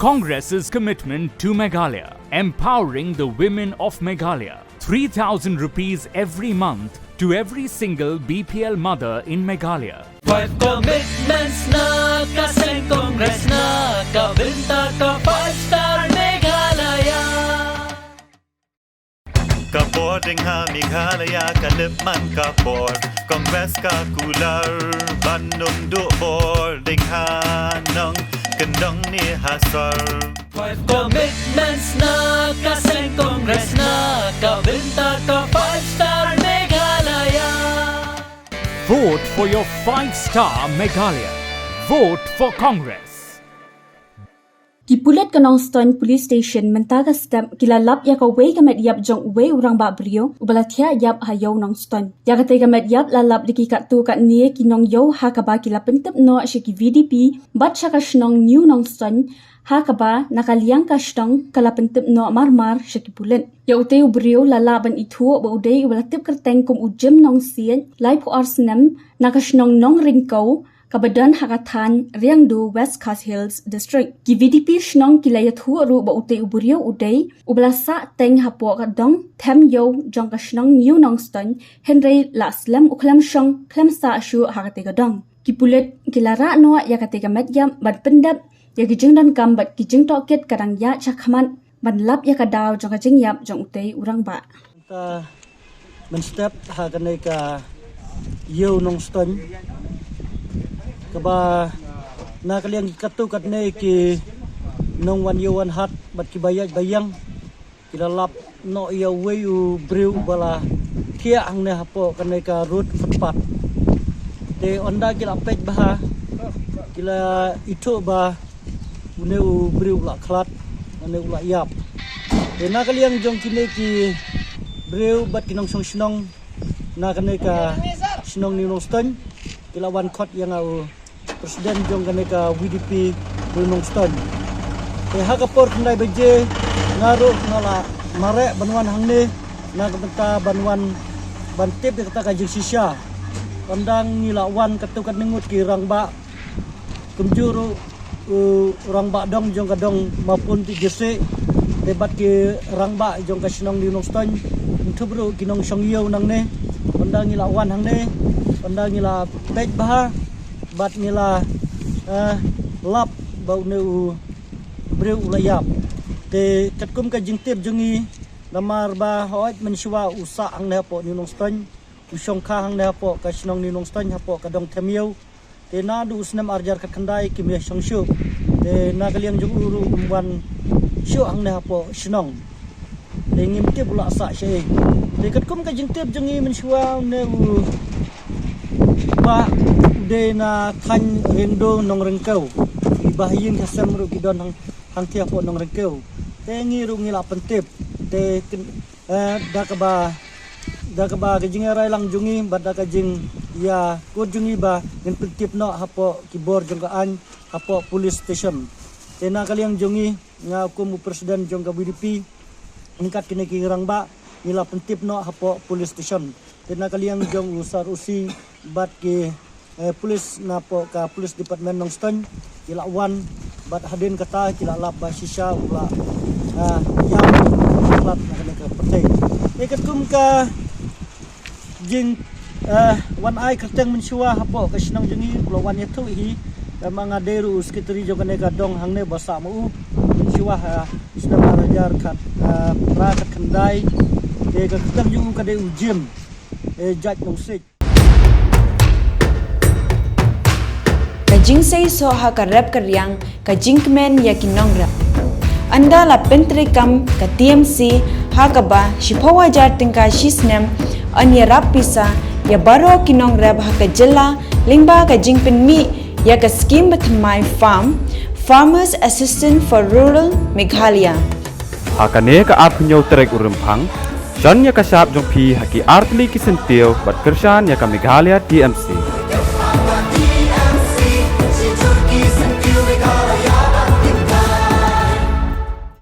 Congress's commitment to Meghalaya, empowering the women of Meghalaya. 3,000 rupees every month to every single BPL mother in Meghalaya. 5 commitments na kaseng Congress na kabinta ka 5-star Meghalaya. Kapor ding ha Meghalaya kadipman kapor Congress ka kular Bandung du bor ding ha nong kendong ni hasar 5 commitments na kaseng Congress na kabinta ka 5-star Meghalaya. Vote for your 5-star Meghalaya. Vote for Congress. Kipulat ka Nongstoiñ Police Station mentaga stamp kilalap ya ka way ka Metïap jong way Rangbah Briew ubalathia yap hayaw Nongstoiñ. Ya ka tega Metïap lalap diki ka tu ka niye kinong yaw hakaba kilapentep no asya ki VDP bat siya ka shnong new Nongstoiñ hakaba nakaliang ka shnong kalapentep no marmar siya kipulat. Ya utay Briew lalaban itu ba uday ubalatip kerteng kum ujem Nongstoiñ lai po arsenam nakashnong nong ringkaw kabadan hakatan Riangdu West Coast Hills District. Ki VDP shnong kilaya thu ru ba utay uburiyo uday ublasa teng hapo kadong tem yo jong ka shnong new Nongstoiñ Henry laslam uklam shong klam sa shu hakate kadong. Kipulet kilara no ya katega Metïap bat pendap ya gijing dan kam bat gijing toket kadang ya chakhaman ban lap ya kadaw jong ka jing yap jong utay Rangbah. Ta menstep hakane ka yo Nongstoiñ kaba nakaliang katu katne ki nong wan yuan hat bat ki bayang kilalap no ya weyu Briew bala thia ang ne hapo kanai ka road footpath te onda kila pej bah kila itu ba uneu Briew la klat ane ula yap te nakaliang jong kine ki Briew bat kinong snong nakane ka snong ni Nongstoiñ kila wan khot yang au Presiden jong kaneka VDP Nongstoiñ. Hakapor kendai beje ngaruh ngala mare banwan hangne na kata banwan bantip kata kajing sisya. Pandang ngilawan katukat nengut ki Rangbah kemjuru Rangbah dong jong kadong maupun ti jese debat ki Rangbah jong kasnong di Nongstoiñ tubru kinong songyo nangne pandang ngilawan hangne pandang ngila pej bah bat nila lap bau neu Briew ulayap te katkum ka jingtip jungi lamar ba hoit mensywa usa ang nepo ni Nongstoiñ usong ka ang nepo ka snong ni Nongstoiñ hapo kadong temyo te na du usnam arjar ka kandai ki me songshu te nagaliang jung uru umwan syu ang nepo snong te ngimtip ula sa sye te katkum ka jingtip jungi mensywa neu ba de na khan rindo nong rengkau ibahin kasam ru kidon hang tia po nong rengkau te ngi ru ngila pentip te dakaba kajing rai lang jungi bada kajing ya ko jungi ba ngin pentip no hapo kibor jongkaan hapo police station te na kaliang jungi nga ko mu presiden jong ka BDP ingkat kini ki Rangbah ngila pentip no hapo police station te na kaliang jong usar usi bat ki polis napo ka police department Nongstoiñ kila wan bat hadin kata kila lap ba sisya ula yang klat na ka patay ikat kum ka jing wan ai kerteng mensyua hapo ka sinang jungi ula wan yetu hi mga deru sekretari jo ka dong hangne basa mu mensyua sinang arajar kat pra kat kendai de ka kerteng jungu ka de ujim jaj Nongstoiñ Kajing say so ha ka rap ka riang kajing kmen ya kinong rap. Anda la pentre kam ka TMC ha ka ba shipawa jar tingka shisnem anya rap pisa ya baro kinong rap ha ka jela lingba kajing pen mi ya ka scheme with my farm Farmers Assistant for Rural Meghalaya. Ha ka ne ka ap nyaw trek urumphang Shan ya ka sap jong pi haki artli ki sentil bat kershan ya ka Meghalaya TMC.